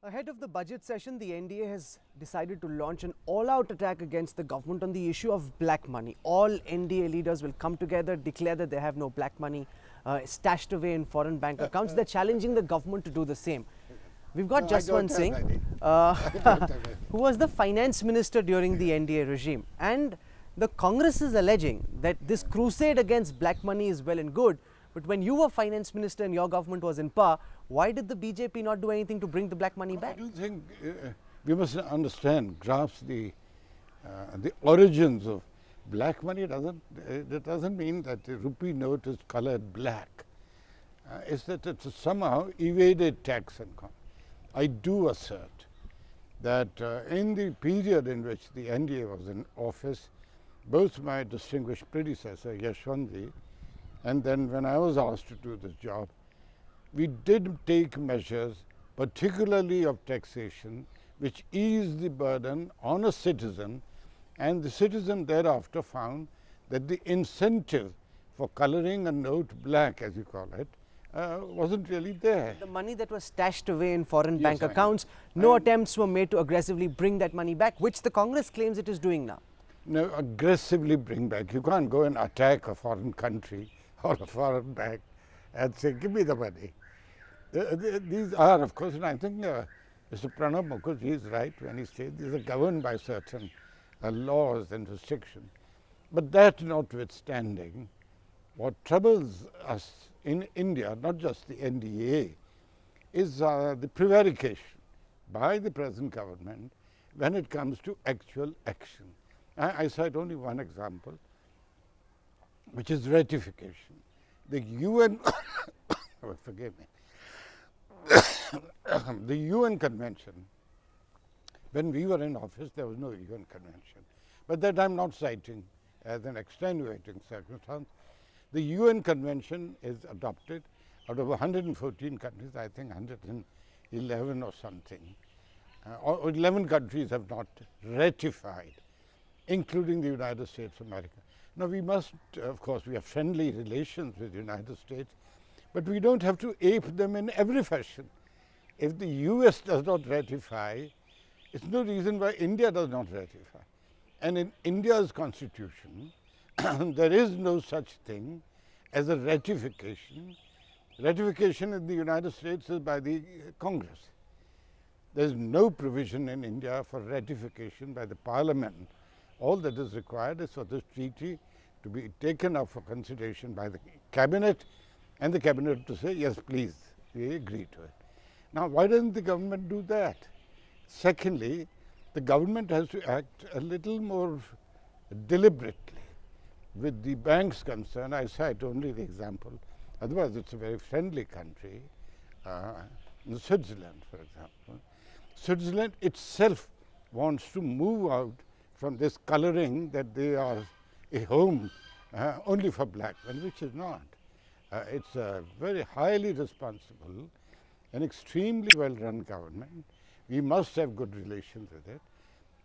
Ahead of the budget session, the NDA has decided to launch an all-out attack against the government on the issue of black money. All NDA leaders will come together, declare that they have no black money stashed away in foreign bank accounts. They're challenging the government to do the same. We've got Jaswant Singh, who was the finance minister during the NDA regime. And the Congress is alleging that this crusade against black money is well and good, but when you were finance minister and your government was in power, why did the BJP not do anything to bring the black money back? I do think we must understand, grasp the origins of black money. That doesn't mean that the rupee note is colored black. It's that it's somehow evaded tax income. I do assert that in the period in which the NDA was in office, both my distinguished predecessor, Yashwantji, and then when I was asked to do this job, we did take measures, particularly of taxation, which eased the burden on a citizen, and the citizen thereafter found that the incentive for coloring a note black, as you call it, wasn't really there. The money that was stashed away in foreign bank accounts, no attempts were made to aggressively bring that money back, which the Congress claims it is doing now. No, aggressively bring back. You can't go and attack a foreign country or a foreign bank and say, give me the money. These are, of course, and I think Mr. Pranab Mukherjee is right when he says these are governed by certain laws and restrictions. But that notwithstanding, what troubles us in India, not just the NDA, is the prevarication by the present government when it comes to actual action. I cite only one example, which is ratification. The UN, forgive me, the UN Convention, when we were in office, there was no UN Convention. But that I am not citing as an extenuating circumstance. The UN Convention is adopted out of 114 countries, I think 111 or something. Or 11 countries have not ratified, including the United States of America. Now, we must, of course, we have friendly relations with the United States, but we don't have to ape them in every fashion. If the US does not ratify, it's no reason why India does not ratify. And in India's constitution, there is no such thing as a ratification. Ratification in the United States is by the Congress. There is no provision in India for ratification by the Parliament. All that is required is for this treaty to be taken up for consideration by the Cabinet, and the Cabinet to say, yes, please, we agree to it. Now, why doesn't the government do that? Secondly, the government has to act a little more deliberately. With the banks concerned, I cite only the example, otherwise it's a very friendly country, Switzerland, for example. Switzerland itself wants to move out from this coloring that they are a home only for black men, which is not. It's a very highly responsible and extremely well-run government. We must have good relations with it.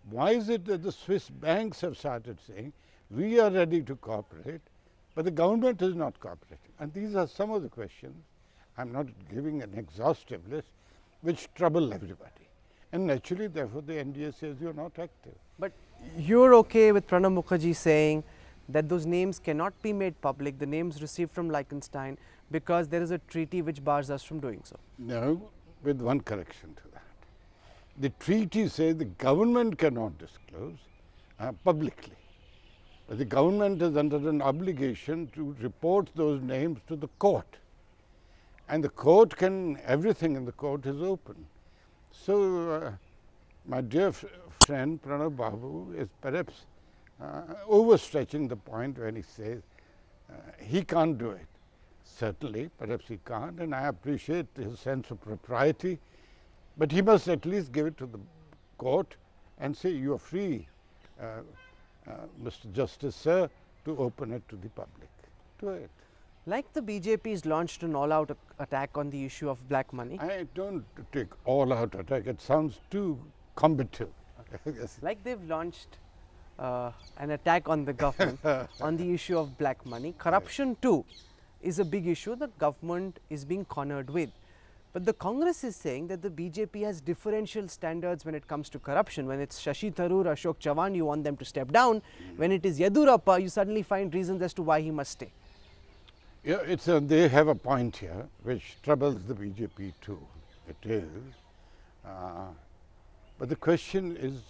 Why is it that the Swiss banks have started saying, we are ready to cooperate, but the government is not cooperating? And these are some of the questions, I'm not giving an exhaustive list, which trouble everybody. And naturally, therefore, the NDA says you're not active. But you're okay with Pranab Mukherjee saying that those names cannot be made public, the names received from Liechtenstein, because there is a treaty which bars us from doing so? No, with one correction to that. The treaty says the government cannot disclose publicly, but the government is under an obligation to report those names to the court. And the court can, everything in the court is open. So, my dear friend Pranab Babu is perhaps overstretching the point when he says he can't do it. Certainly, perhaps he can't, and I appreciate his sense of propriety, but he must at least give it to the court and say, you are free, Mr. Justice, sir, to open it to the public. Do it. Like the BJP's launched an all-out attack on the issue of black money. I don't take all-out attack. It sounds too combative. Yes. Like they've launched an attack on the government on the issue of black money. Corruption too is a big issue the government is being cornered with. But the Congress is saying that the BJP has differential standards when it comes to corruption. When it's Shashi Tharoor, Ashok Chavan, you want them to step down. When it is Yedurappa, you suddenly find reasons as to why he must stay. Yeah, they have a point here which troubles the BJP too. It is. But the question is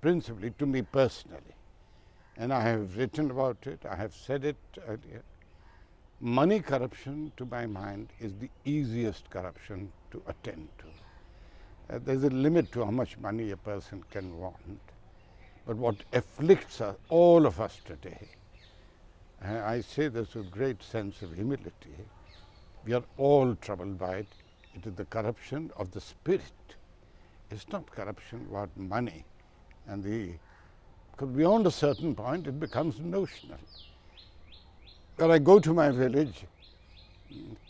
principally to me personally, and I have written about it, I have said it earlier. Money corruption, to my mind, is the easiest corruption to attend to. There is a limit to how much money a person can want. But what afflicts us, all of us today, I say this with great sense of humility, we are all troubled by it. It is the corruption of the spirit. It's not corruption about money. And because beyond a certain point, it becomes notional. When I go to my village,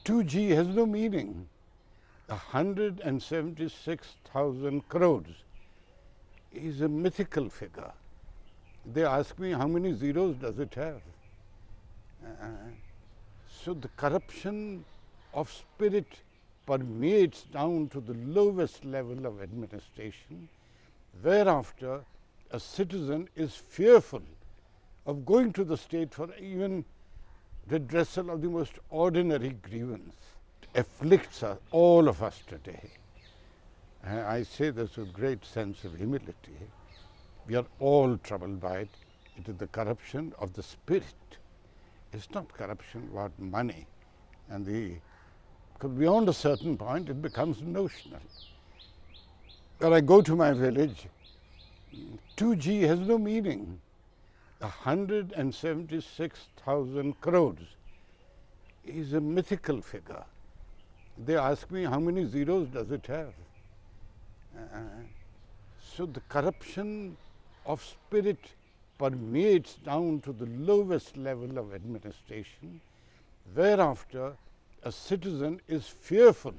2G has no meaning. 176,000 crores is a mythical figure. They ask me how many zeros does it have. So the corruption of spirit permeates down to the lowest level of administration, whereafter a citizen is fearful of going to the state for even redressal of the most ordinary grievance. It afflicts us, all of us today. I say this with great sense of humility. We are all troubled by it. It is the corruption of the spirit. It's not corruption about money. And because beyond a certain point, it becomes notional. When I go to my village, 2G has no meaning. 176,000 crores is a mythical figure. They ask me how many zeros does it have. So the corruption of spirit permeates down to the lowest level of administration, whereafter a citizen is fearful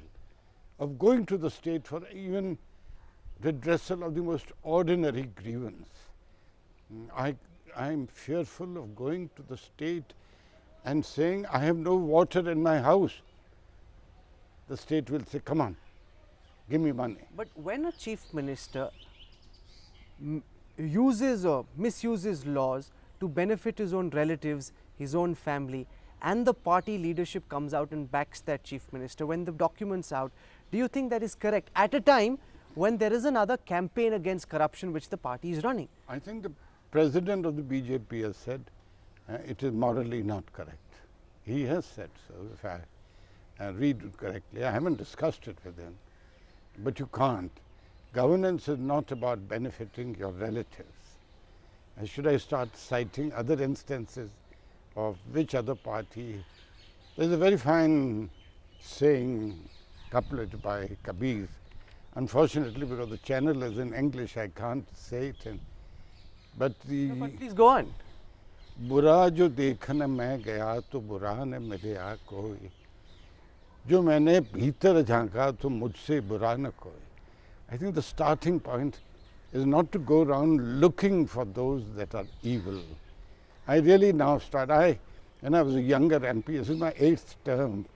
of going to the state for even redressal of the most ordinary grievance. I am fearful of going to the state and saying, I have no water in my house. The state will say, come on, give me money. But when a chief minister uses or misuses laws to benefit his own relatives, his own family, and the party leadership comes out and backs that chief minister, when the documents out, do you think that is correct at a time when there is another campaign against corruption which the party is running? I think the president of the BJP has said it is morally not correct. He has said so, if I read it correctly. I haven't discussed it with him, but you can't. Governance is not about benefiting your relatives. Should I start citing other instances of which other party? There is a very fine saying, couplet by Kabir. Unfortunately, because the channel is in English, I can't say it. But please go on. बुरा जो देखने मैं गया तो बुरा न मिला कोई, जो मैंने भीतर झांका तो मुझसे बुरा न कोई. I think the starting point is not to go around looking for those that are evil. I really now start. When I was a younger MP, this is my 8th term.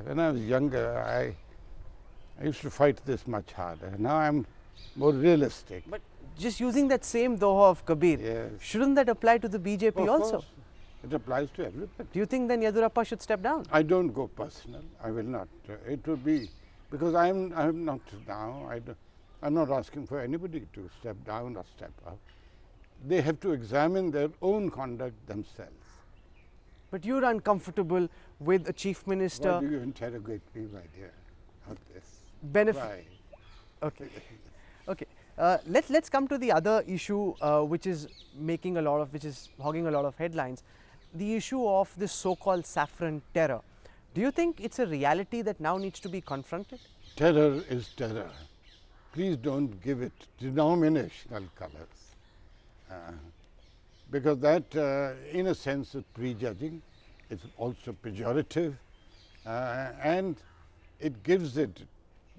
When I was younger, I used to fight this much harder. Now I'm more realistic. But just using that same doha of Kabir, yes, shouldn't that apply to the BJP of also? course. It applies to everybody. Do you think then Yedurappa should step down? I don't go personal. I will not. It would be because I'm not now. I'm not asking for anybody to step down or step up. They have to examine their own conduct themselves. But you're uncomfortable with a chief minister. Why do you interrogate me, my dear, on this? Benefit. Okay. Okay. Let's come to the other issue, which is hogging a lot of headlines. The issue of this so-called saffron terror. Do you think it's a reality that now needs to be confronted? Terror is terror. Please don't give it denominational colors, because that, in a sense, is prejudging. It's also pejorative, and it gives it.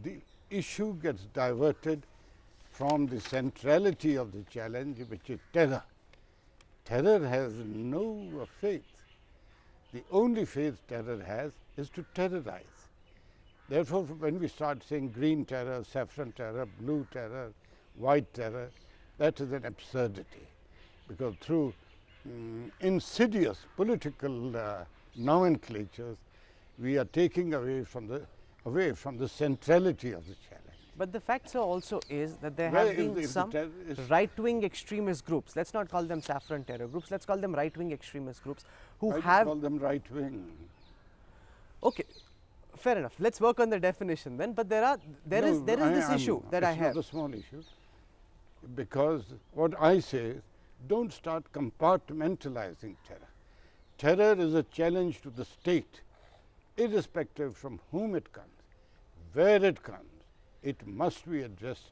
The issue gets diverted from the centrality of the challenge, which is terror. Terror has no faith. The only faith terror has is to terrorize. Therefore, when we start saying green terror, saffron terror, blue terror, white terror, that is an absurdity, because through insidious political nomenclatures, we are taking away from the centrality of the challenge. But the fact, sir, also is that there Where have is been the some terrorist- right-wing extremist groups. Let's not call them saffron terror groups. Let's call them right-wing extremist groups who I have. call them right wing. Okay, fair enough. Let's work on the definition then. But there is this issue that I have. It's not a small issue, because what I say is, don't start compartmentalizing terror. Terror is a challenge to the state, irrespective from whom it comes, where it comes. It must be addressed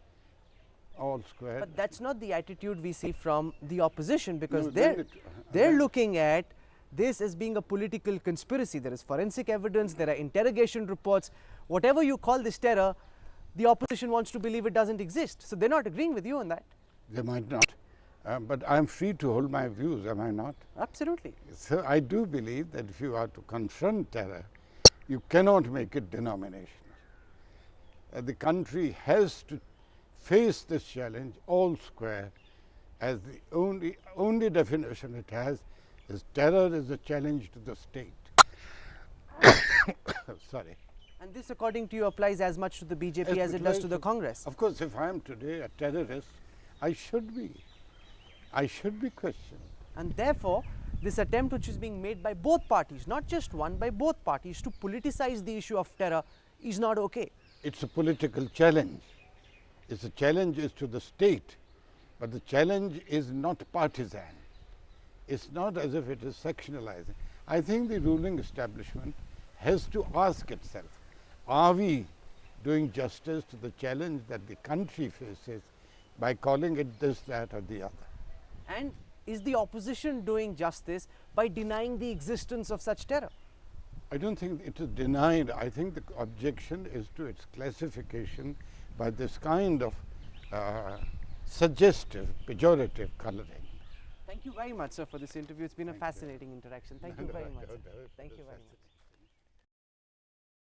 all square. But that's not the attitude we see from the opposition, because No, they're then looking at this as being a political conspiracy. There is forensic evidence, there are interrogation reports. Whatever you call this terror, the opposition wants to believe it doesn't exist. So they're not agreeing with you on that. They might not, but I am free to hold my views, am I not? Absolutely. So I do believe that if you are to confront terror, you cannot make it denominational. The country has to face this challenge all square, as the only definition it has is terror is a challenge to the state. Sorry. And this, according to you, applies as much to the BJP as it does to the Congress. Of course, if I am today a terrorist, I should be questioned. And therefore, this attempt which is being made by both parties, not just one, by both parties, to politicize the issue of terror is not okay. It's a political challenge. It's a challenge is to the state, but the challenge is not partisan. It's not as if it is sectionalizing. I think the ruling establishment has to ask itself, are we doing justice to the challenge that the country faces by calling it this, that or the other? And is the opposition doing justice by denying the existence of such terror? I don't think it is denied. I think the objection is to its classification by this kind of suggestive, pejorative coloring. Thank you very much, sir, for this interview. It's been a fascinating interaction. Thank you very much. Sir. Thank you very much.